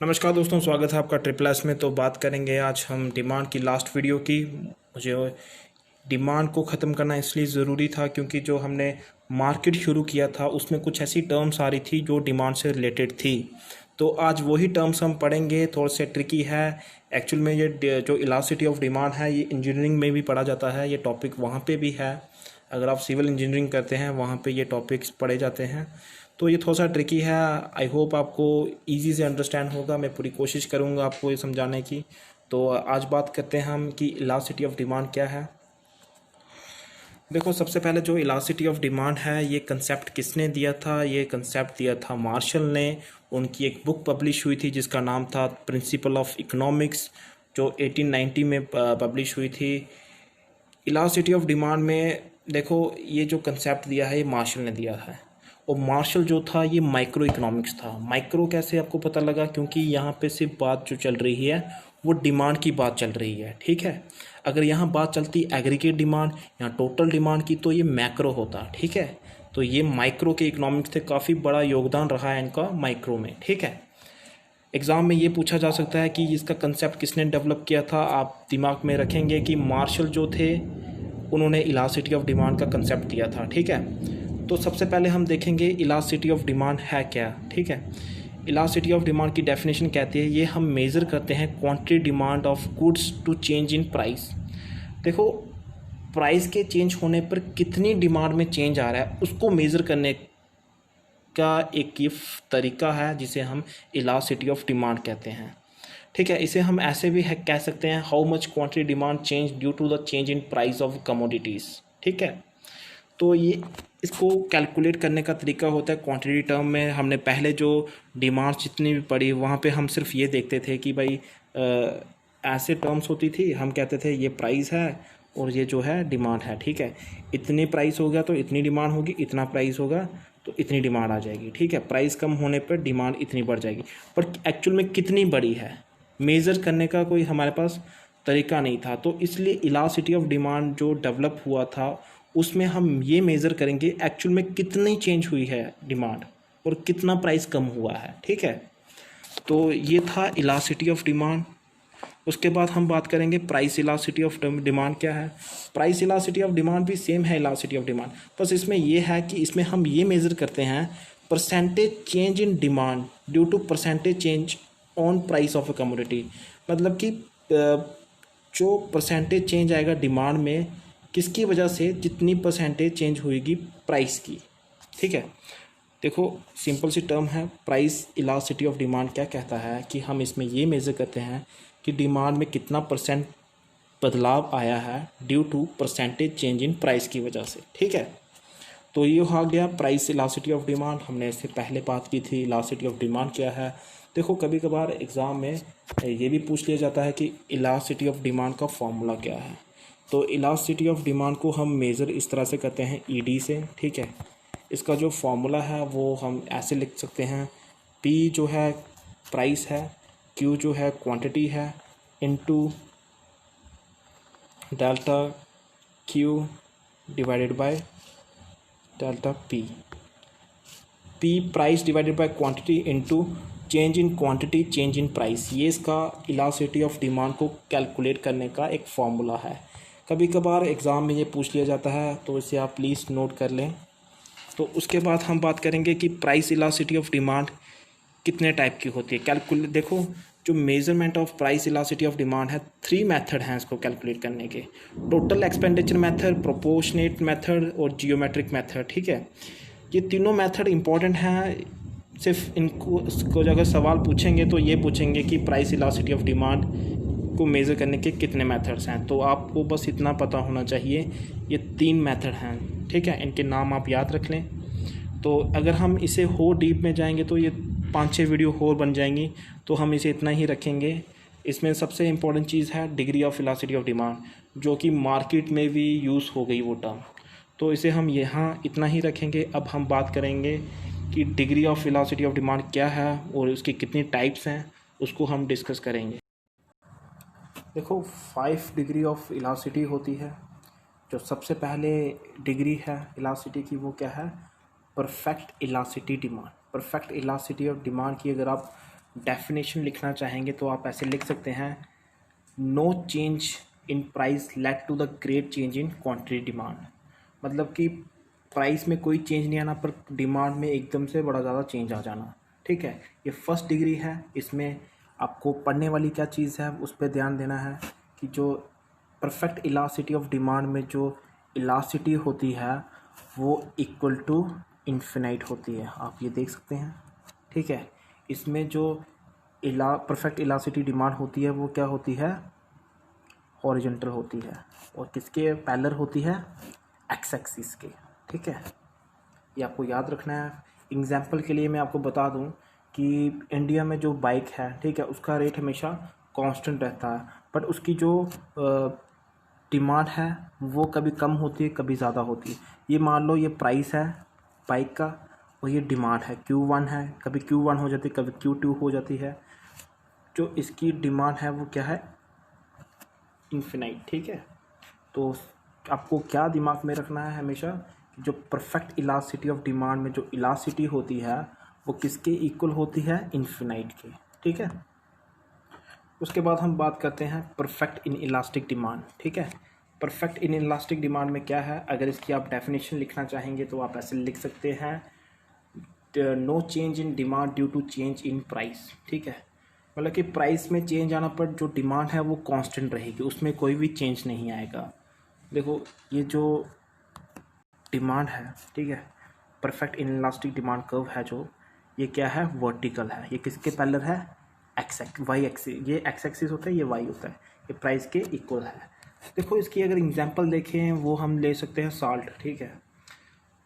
नमस्कार दोस्तों, स्वागत है आपका ट्रिपल एस में। तो बात करेंगे आज हम डिमांड की लास्ट वीडियो की। मुझे डिमांड को ख़त्म करना इसलिए ज़रूरी था क्योंकि जो हमने मार्केट शुरू किया था उसमें कुछ ऐसी टर्म्स आ रही थी जो डिमांड से रिलेटेड थी। तो आज वही टर्म्स हम पढ़ेंगे। थोड़े से ट्रिकी है एक्चुअल में। ये जो इलास्टिसिटी ऑफ डिमांड है ये इंजीनियरिंग में भी पढ़ा जाता है, ये टॉपिक वहाँ पे भी है। अगर आप सिविल इंजीनियरिंग करते हैं वहाँ पे ये टॉपिक्स पढ़े जाते हैं। तो ये थोड़ा सा ट्रिकी है। आई होप आपको इजी से अंडरस्टैंड होगा। मैं पूरी कोशिश करूँगा आपको ये समझाने की। तो आज बात करते हैं हम कि इलास्टिसिटी ऑफ डिमांड क्या है। देखो, सबसे पहले जो इलास्टिसिटी ऑफ डिमांड है ये कंसेप्ट किसने दिया था? ये कंसेप्ट दिया था मार्शल ने। उनकी एक बुक पब्लिश हुई थी जिसका नाम था प्रिंसिपल ऑफ इकोनॉमिक्स, जो 1890 में पब्लिश हुई थी। इलास्टिसिटी ऑफ डिमांड में देखो, ये जो कंसेप्ट दिया है ये मार्शल ने दिया है। और मार्शल जो था ये माइक्रो इकोनॉमिक्स था। माइक्रो कैसे आपको पता लगा? क्योंकि यहाँ पे सिर्फ बात जो चल रही है वो डिमांड की बात चल रही है, ठीक है। अगर यहाँ बात चलती एग्रीगेट डिमांड या टोटल डिमांड की तो ये मैक्रो होता, ठीक है। तो ये माइक्रो के इकोनॉमिक्स थे, काफ़ी बड़ा योगदान रहा है इनका माइक्रो में, ठीक है। एग्ज़ाम में ये पूछा जा सकता है कि इसका कंसेप्ट किसने डेवलप किया था। आप दिमाग में रखेंगे कि मार्शल जो थे उन्होंने इलास्टिसिटी ऑफ डिमांड का कंसेप्ट दिया था, ठीक है। तो सबसे पहले हम देखेंगे इलास्टिसिटी ऑफ डिमांड है क्या, ठीक है। इलास्टिसिटी ऑफ डिमांड की डेफिनेशन कहती है ये हम मेज़र करते हैं quantity demand of goods to change in price. देखो, प्राइस के चेंज होने पर कितनी डिमांड में चेंज आ रहा है उसको मेज़र करने का एक ये तरीका है जिसे हम इलास्टिसिटी ऑफ डिमांड कहते हैं, ठीक है। इसे हम ऐसे भी कह सकते हैं how much quantity demand change due to the change in price of commodities, ठीक है। तो ये इसको कैलकुलेट करने का तरीका होता है क्वांटिटी टर्म में। हमने पहले जो डिमांड जितनी भी पड़ी वहाँ पे हम सिर्फ ये देखते थे कि भाई ऐसे टर्म्स होती थी, हम कहते थे ये प्राइस है और ये जो है डिमांड है, ठीक है। इतनी प्राइस हो गया तो इतनी डिमांड होगी, इतना प्राइस होगा तो इतनी डिमांड आ जाएगी, ठीक है। प्राइस कम होने पर डिमांड इतनी बढ़ जाएगी। पर एक्चुअल में कितनी बड़ी है मेज़र करने का कोई हमारे पास तरीका नहीं था। तो इसलिए इलास्टिसिटी ऑफ डिमांड जो डेवलप हुआ था उसमें हम ये मेज़र करेंगे एक्चुअल में कितनी चेंज हुई है डिमांड और कितना प्राइस कम हुआ है, ठीक है। तो ये था इलास्टिसिटी ऑफ डिमांड। उसके बाद हम बात करेंगे प्राइस इलास्टिसिटी ऑफ डिमांड क्या है। प्राइस इलास्टिसिटी ऑफ डिमांड भी सेम है इलास्टिसिटी ऑफ डिमांड, बस इसमें यह है कि इसमें हम ये मेज़र करते हैं percentage change in demand due to percentage change on price of a commodity. मतलब कि जो परसेंटेज चेंज आएगा डिमांड में किसकी वजह से, जितनी परसेंटेज चेंज होएगी प्राइस की, ठीक है। देखो, सिंपल सी टर्म है प्राइस इलास्टिसिटी ऑफ डिमांड। क्या कहता है कि हम इसमें ये मेज़र करते हैं कि डिमांड में कितना परसेंट बदलाव आया है due to percentage change in price की वजह से, ठीक है। तो ये हो गया प्राइस इलास्टिसिटी ऑफ डिमांड। हमने इससे पहले बात की थी इलास्टिसिटी ऑफ डिमांड क्या है। देखो, कभी कभार एग्ज़ाम में ये भी पूछ लिया जाता है कि इलास्टिसिटी ऑफ डिमांड का फॉर्मूला क्या है। तो इलास्टिसिटी ऑफ डिमांड को हम मेज़र इस तरह से करते हैं ईडी से, ठीक है। इसका जो फॉर्मूला है वो हम ऐसे लिख सकते हैं, पी जो है प्राइस है, क्यू जो है क्वांटिटी है, into delta Q divided by delta P. P price divided by quantity into change in quantity change in price. ये इसका इलास्टिसिटी ऑफ डिमांड को कैलकुलेट करने का एक फार्मूला है। कभी कभार एग्ज़ाम में ये पूछ लिया जाता है तो इसे आप प्लीज़ नोट कर लें। तो उसके बाद हम बात करेंगे कि प्राइस इलास्टिसिटी ऑफ डिमांड कितने टाइप की होती है। कैलकुलेट देखो, जो measurement of price elasticity of demand है, 3 मेथड हैं इसको कैलकुलेट करने के। Total expenditure method, proportionate method और जियोमेट्रिक मेथड, ठीक है। ये तीनों मेथड इंपॉर्टेंट हैं। सिर्फ इनको अगर सवाल पूछेंगे तो ये पूछेंगे कि प्राइस इलास्टिसिटी ऑफ डिमांड को मेज़र करने के कितने मेथड्स हैं। तो आपको बस इतना पता होना चाहिए ये 3 मेथड हैं, ठीक है। इनके नाम आप याद रख लें। तो अगर हम इसे हो डीप में जाएंगे तो ये 5-6 वीडियो और बन जाएंगी, तो हम इसे इतना ही रखेंगे। इसमें सबसे इम्पॉर्टेंट चीज़ है degree of elasticity of demand, जो कि मार्केट में भी यूज़ हो गई वो टर्म। तो इसे हम यहाँ इतना ही रखेंगे। अब हम बात करेंगे कि degree of elasticity of demand क्या है और उसकी कितनी टाइप्स हैं, उसको हम डिस्कस करेंगे। देखो, 5 डिग्री ऑफ इलास्टिसिटी होती है। जो सबसे पहले डिग्री है इलास्टिसिटी की वो क्या है? Perfect elasticity demand. Perfect elasticity of demand की अगर आप डेफिनेशन लिखना चाहेंगे तो आप ऐसे लिख सकते हैं, no change in price led to the great change in quantity demand. मतलब कि प्राइस में कोई चेंज नहीं आना पर डिमांड में एकदम से बड़ा ज़्यादा चेंज आ जाना। ठीक है, ये फर्स्ट डिग्री है। इसमें आपको पढ़ने वाली क्या चीज़ है उस पर ध्यान देना है कि जो परफेक्ट इलास्टिसिटी ऑफ डिमांड में जो इलास्टिसिटी होती है वो इक्वल टू इन्फिनाइट होती है, आप ये देख सकते हैं। ठीक है, इसमें जो परफेक्ट इलास्टिसिटी डिमांड होती है वो क्या होती है, हॉरिजॉन्टल होती है और किसके पैरेलल होती है, एक्स एक्सिस के। ठीक है, ये आपको याद रखना है। एग्जाम्पल के लिए मैं आपको बता दूं कि इंडिया में जो बाइक है, ठीक है, उसका रेट हमेशा कांस्टेंट रहता है, बट उसकी जो डिमांड है वो कभी कम होती है कभी ज़्यादा होती है। ये मान लो ये प्राइस है बाइक का और ये डिमांड है Q1 है, कभी Q1 हो जाती है कभी Q2 हो जाती है। जो इसकी डिमांड है वो क्या है, इन्फिनाइट। ठीक है, तो आपको क्या दिमाग में रखना है हमेशा कि जो परफेक्ट इलास्टिसिटी ऑफ डिमांड में जो इलास्टिसिटी होती है वो किसके इक्वल होती है, इन्फिनाइट के। ठीक है, उसके बाद हम बात करते हैं परफेक्ट इन इलास्टिक डिमांड। ठीक है, परफेक्ट इन इलास्टिक डिमांड में क्या है, अगर इसकी आप डेफिनेशन लिखना चाहेंगे तो आप ऐसे लिख सकते हैं, no change in demand due to change in price. ठीक है, मतलब कि प्राइस में चेंज आना पर जो डिमांड है वो कांस्टेंट रहेगी, उसमें कोई भी चेंज नहीं आएगा। देखो ये जो डिमांड है, ठीक है, परफेक्ट इनइलास्टिक डिमांड कर्व है जो, ये क्या है, वर्टिकल है। ये किसके पैरेलल है, वाई एक्सिस। ये एक्स एक्सिस होता है, ये वाई होता है, ये प्राइस के इक्वल है। देखो इसकी अगर एग्जांपल देखें वो हम ले सकते हैं साल्ट। ठीक है,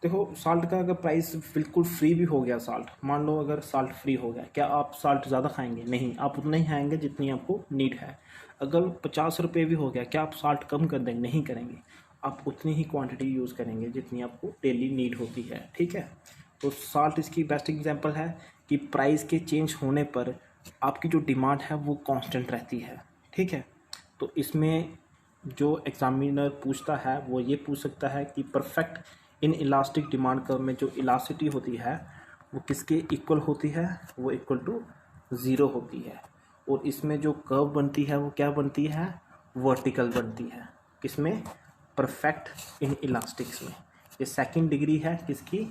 देखो साल्ट का अगर प्राइस बिल्कुल फ्री भी हो गया, साल्ट मान लो अगर साल्ट फ्री हो गया, क्या आप साल्ट ज़्यादा खाएंगे, नहीं, आप उतना ही खाएंगे जितनी आपको नीड है। अगर 50 रुपये भी हो गया, क्या आप साल्ट कम कर देंगे, नहीं करेंगे, आप उतनी ही क्वांटिटी यूज़ करेंगे जितनी आपको डेली नीड होती है। ठीक है, तो साल्ट इसकी बेस्ट एग्जांपल है कि प्राइस के चेंज होने पर आपकी जो डिमांड है वो कांस्टेंट रहती है। ठीक है, तो इसमें जो एग्जामिनर पूछता है वो ये पूछ सकता है कि perfect in elastic demand curve में जो इलास्टिसिटी होती है वो किसके इक्वल होती है, वो इक्वल टू ज़ीरो होती है। और इसमें जो कर्व बनती है वो क्या बनती है, वर्टिकल बनती है। किसमें, परफेक्ट इन इलास्टिक्स में। ये सेकंड डिग्री है किसकी,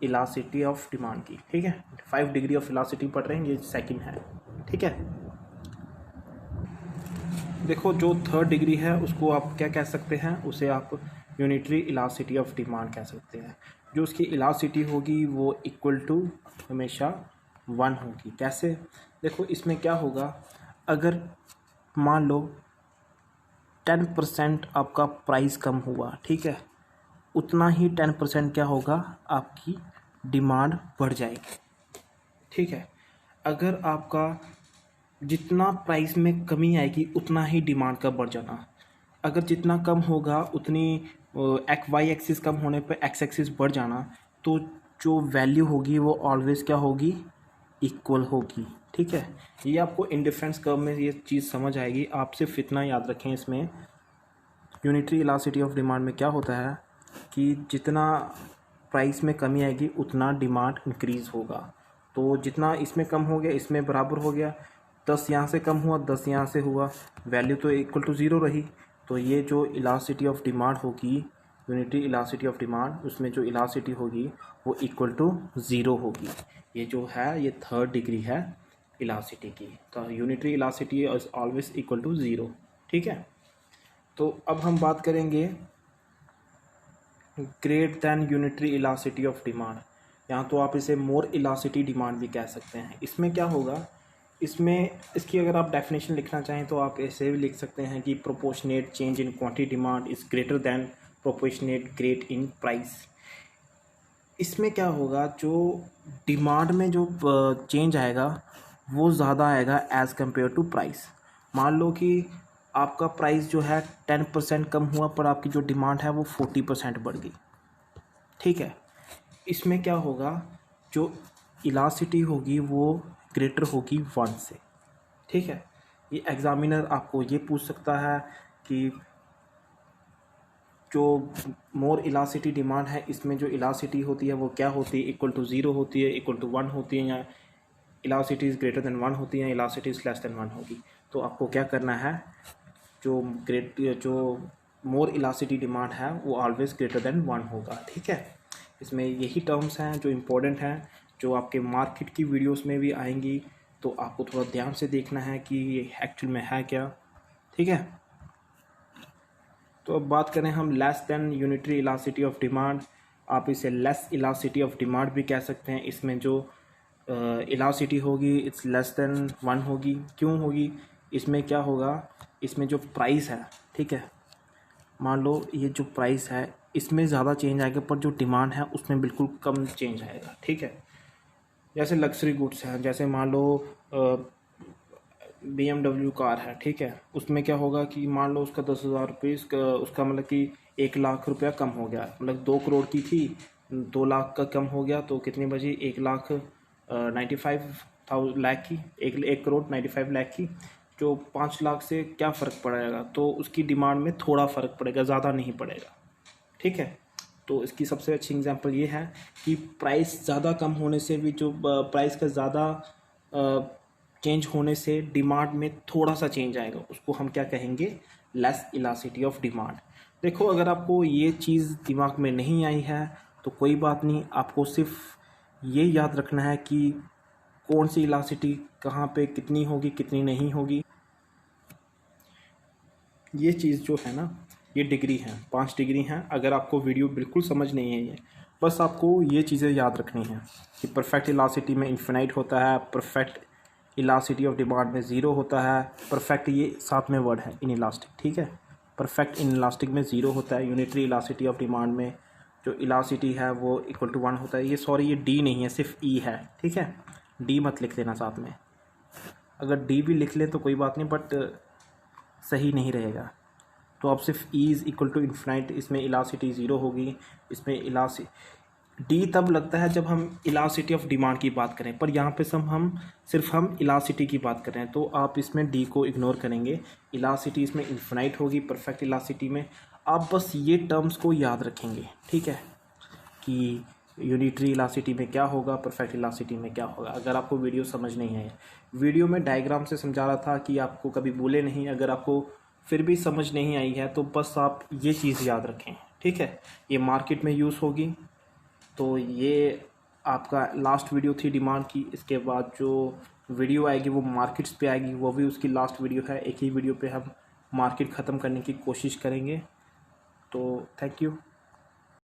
इलास्टिसिटी ऑफ डिमांड की। ठीक है, 5 डिग्री ऑफ इलास्टिसिटी पढ़ रहे हैं, ये सेकंड है। ठीक है, देखो जो थर्ड डिग्री है उसको आप क्या कह सकते हैं, उसे आप यूनिटरी इलास्टिसिटी ऑफ डिमांड कह सकते हैं। जो उसकी इलास्टिसिटी होगी वो इक्वल टू हमेशा 1 होगी। कैसे, देखो इसमें क्या होगा, अगर मान लो 10% आपका प्राइस कम हुआ, ठीक है, उतना ही 10% क्या होगा, आपकी डिमांड बढ़ जाएगी। ठीक है, अगर आपका जितना प्राइस में कमी आएगी उतना ही डिमांड का बढ़ जाना। अगर जितना कम होगा उतनी वाई एक्सिस कम होने पर एक्स एक्सिस बढ़ जाना, तो जो वैल्यू होगी वो ऑलवेज क्या होगी, इक्वल होगी। ठीक है, ये आपको इंडिफरेंस कर्व में ये चीज़ समझ आएगी। आप सिर्फ इतना याद रखें, इसमें यूनिटरी इलास्टिसिटी ऑफ डिमांड में क्या होता है कि जितना प्राइस में कमी आएगी उतना डिमांड इंक्रीज़ होगा। तो जितना इसमें कम हो गया इसमें बराबर हो गया, 10 यहाँ से कम हुआ 10 यहाँ से हुआ, वैल्यू तो इक्वल टू ज़ीरो रही। तो ये जो इलास्टिसिटी ऑफ डिमांड होगी, यूनिटरी इलास्टिसिटी ऑफ डिमांड, उसमें जो इलास्टिसिटी होगी वो इक्वल टू ज़ीरो होगी। ये जो है ये थर्ड डिग्री है इलास्टिसिटी की। तो unitary elasticity is always equal to zero. ठीक है, तो अब हम बात करेंगे great than unitary elasticity of demand. यहाँ तो आप इसे मोर इलास्टिसिटी डिमांड भी कह सकते हैं। इसमें क्या होगा, इसमें इसकी अगर आप डेफिनेशन लिखना चाहें तो आप ऐसे भी लिख सकते हैं कि proportionate change in quantity demand is greater than proportionate great in price. इसमें क्या होगा, जो डिमांड में जो चेंज आएगा वो ज़्यादा आएगा एज़ कम्पेयर टू प्राइस। मान लो कि आपका प्राइस जो है 10% कम हुआ पर आपकी जो डिमांड है वो 40% बढ़ गई। ठीक है, इसमें क्या होगा, जो इलास्टिसिटी होगी वो ग्रेटर होगी 1 से। ठीक है, ये एग्जामिनर आपको ये पूछ सकता है कि जो मोर इलास्टिसिटी डिमांड है इसमें जो इलास्टिसिटी होती है वो क्या होती है, इक्वल टू ज़ीरो होती है, इक्वल टू 1 होती है, या इलास्टिसिटी इज़ ग्रेटर देन 1 होती है, इलास्टिसिटी इज़ लेस देन 1 होगी। तो आपको क्या करना है, जो मोर इलास्टिसिटी डिमांड है वो ऑलवेज ग्रेटर देन 1 होगा। ठीक है, इसमें यही टर्म्स हैं जो इम्पोर्टेंट हैं, जो आपके मार्केट की वीडियोस में भी आएंगी। तो आपको थोड़ा ध्यान से देखना है कि ये एक्चुअल में है क्या। ठीक है, तो अब बात करें हम less than unitary elasticity of demand. आप इसे लेस इलास्टिसिटी ऑफ डिमांड भी कह सकते हैं। इसमें जो इलास्टिसिटी होगी इट्स लेस देन 1 होगी। क्यों होगी? इसमें क्या होगा, इसमें जो प्राइस है, ठीक है, मान लो ये जो प्राइस है इसमें ज़्यादा चेंज आएगा, पर जो डिमांड है उसमें बिल्कुल कम चेंज आएगा। ठीक है, जैसे लग्जरी गुड्स हैं, जैसे मान लो BMW कार है, ठीक है, उसमें क्या होगा कि मान लो उसका 10,000 रुपये, उसका मतलब कि 1 लाख रुपया कम हो गया। मतलब 2 करोड़ की थी, 2 लाख का कम हो गया, तो कितनी बची? 1,95,00,000 की, 1,95,00,000 की। जो 5 लाख से क्या फ़र्क पड़ेगा? तो उसकी डिमांड में थोड़ा फ़र्क पड़ेगा, ज़्यादा नहीं पड़ेगा। ठीक है, तो इसकी सबसे अच्छी एग्जांपल ये है कि प्राइस ज़्यादा कम होने से भी, जो प्राइस का ज़्यादा चेंज होने से डिमांड में थोड़ा सा चेंज आएगा, उसको हम क्या कहेंगे? Less elasticity of demand. देखो, अगर आपको ये चीज़ दिमाग में नहीं आई है तो कोई बात नहीं, आपको सिर्फ ये याद रखना है कि कौन सी इलास्टिसिटी कहाँ पे कितनी होगी, कितनी नहीं होगी। ये चीज़ जो है ना, ये डिग्री है, 5 डिग्री हैं। अगर आपको वीडियो बिल्कुल समझ नहीं है ये, बस आपको ये चीज़ें याद रखनी हैं कि परफेक्ट इलास्टिसिटी में इन्फिनाइट होता है, परफेक्ट इलास्टिसिटी ऑफ डिमांड में 0 होता है, परफेक्ट ये साथ में वर्ड है इन इलास्टिक। ठीक है, परफेक्ट इन इलास्टिक में 0 होता है, यूनिटरी इलास्टिसिटी ऑफ डिमांड में जो इलास्टिसिटी है वो इक्वल टू 1 होता है। ये सॉरी, ये डी नहीं है, सिर्फ ई है। ठीक है, डी मत लिख देना साथ में, अगर डी भी लिख लें तो कोई बात नहीं, बट सही नहीं रहेगा। तो आप सिर्फ E is equal to infinite, इसमें इलास्टिसिटी 0 होगी। इसमें डी तब लगता है जब हम इलास्टिसिटी ऑफ डिमांड की बात करें, पर यहाँ पे सिर्फ हम इलास्टिसिटी की बात कर रहे हैं, तो आप इसमें डी को इग्नोर करेंगे। इलास्टिसिटी इसमें इन्फिनाइट होगी परफेक्ट इलास्टिसिटी में। आप बस ये टर्म्स को याद रखेंगे, ठीक है, कि यूनिटरी इलास्टिसिटी में क्या होगा, परफेक्ट इलास्टिसिटी में क्या होगा। अगर आपको वीडियो समझ नहीं आए, वीडियो में डायग्राम से समझा रहा था कि आपको कभी भूले नहीं। अगर आपको फिर भी समझ नहीं आई है तो बस आप ये चीज़ याद रखें। ठीक है, ये मार्केट में यूज़ होगी। तो ये आपका लास्ट वीडियो थी डिमांड की। इसके बाद जो वीडियो आएगी वो मार्केट्स पे आएगी, वो भी उसकी लास्ट वीडियो है। एक ही वीडियो पे हम मार्केट ख़त्म करने की कोशिश करेंगे। तो थैंक यू।